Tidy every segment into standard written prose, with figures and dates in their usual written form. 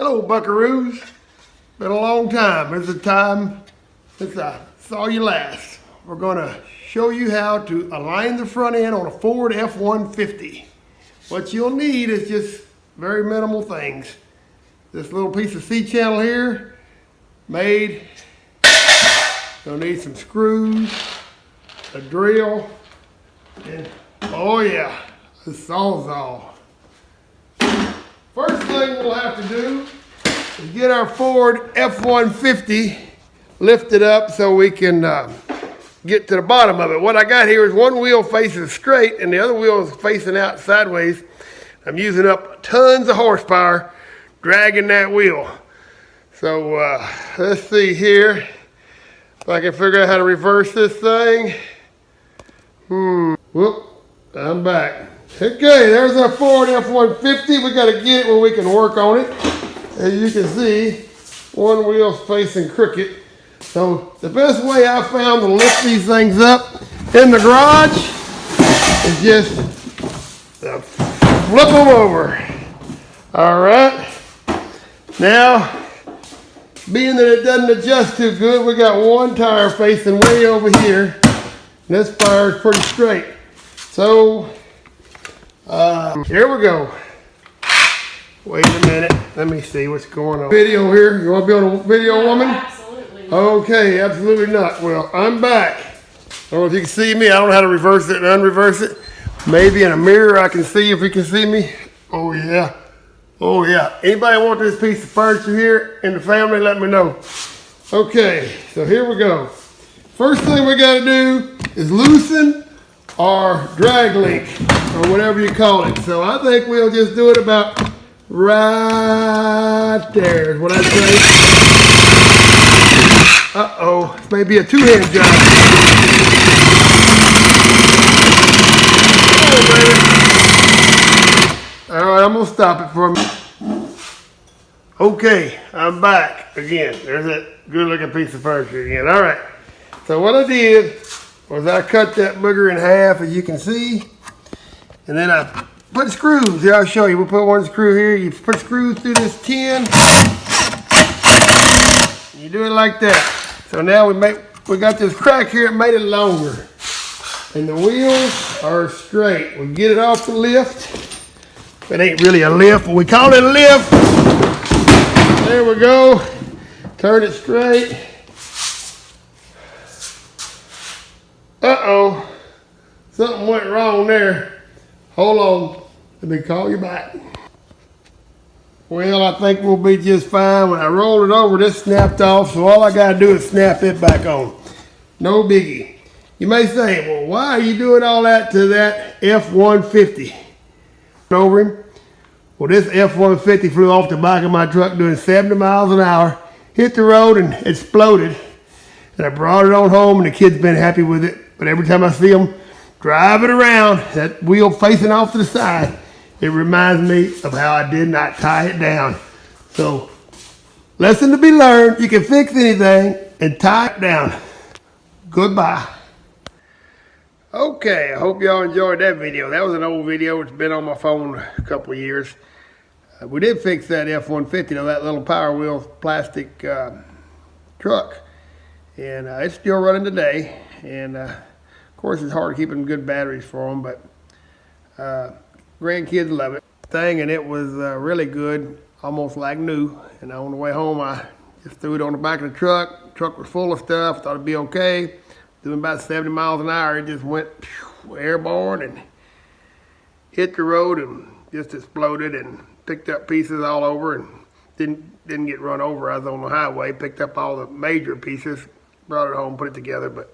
Hello, buckaroos. Been a long time. It's the time since I saw you last. We're gonna show you how to align the front end on a Ford F-150. What you'll need is just very minimal things. This little piece of C-channel here, made. You'll need some screws, a drill, and oh yeah, a sawzall. First thing we'll have to do is get our Ford F-150 lifted up so we can get to the bottom of it. What I got here is one wheel facing straight and the other wheel is facing out sideways. I'm using up tons of horsepower dragging that wheel. So let's see here if I can figure out how to reverse this thing. Whoop, I'm back. Okay, there's our Ford F-150. We got to get it where we can work on it. As you can see, one wheel's facing crooked. So the best way I found to lift these things up in the garage is just flip them over. All right. Now, being that it doesn't adjust too good, we got one tire facing way over here. And this tire is pretty straight. So, here we go. Wait a minute. Let me see what's going on. Video here. You want to be on a video, woman? Absolutely. Okay, absolutely not. Well, I'm back. I don't know if you can see me. I don't know how to reverse it and unreverse it. Maybe in a mirror I can see if you can see me. Oh yeah. Oh yeah. Anybody want this piece of furniture here in the family? Let me know. Okay, so here we go. First thing we got to do is loosen our drag link, or whatever you call it. So I think we'll just do it about right there is what I'd say. Uh-oh, this may be a two-hand job. Oh, baby. All right, I'm gonna stop it for a minute. Okay, I'm back again. There's that good-looking piece of furniture again. All right, so what I did was I cut that booger in half, as you can see, and then I put screws. Here, I'll show you. We'll put one screw here. You put screws through this tin. You do it like that. So now we got this crack here. It made it longer, and the wheels are straight. We get it off the lift. It ain't really a lift, but we call it a lift. There we go. Turn it straight. Uh-oh, something went wrong there. Hold on, let me call you back. Well, I think we'll be just fine. When I rolled it over, this snapped off, so all I gotta do is snap it back on. No biggie. You may say, well, why are you doing all that to that F-150? Over him. Well, this F-150 flew off the back of my truck doing 70 miles an hour, hit the road and exploded. And I brought it on home and the kids been happy with it. But every time I see them drive it around, that wheel facing off to the side, it reminds me of how I did not tie it down. So, lesson to be learned, you can fix anything and tie it down. Goodbye. Okay, I hope y'all enjoyed that video. That was an old video. It's been on my phone a couple of years. We did fix that F-150, that little Power Wheel plastic truck. And it's still running today. And of course, it's hard keeping good batteries for them, but grandkids love it. And it was really good, almost like new. And on the way home, I just threw it on the back of the truck. The truck was full of stuff, thought it'd be okay. Doing about 70 miles an hour, it just went airborne and hit the road and just exploded and picked up pieces all over and didn't get run over. I was on the highway, picked up all the major pieces, brought it home, put it together, but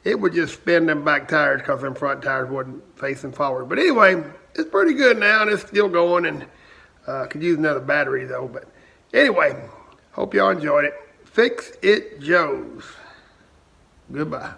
it would just spin them back tires because them front tires wasn't facing forward. But anyway, it's pretty good now and it's still going, and could use another battery though. But anyway, hope y'all enjoyed it. Fix It Joe's. Goodbye.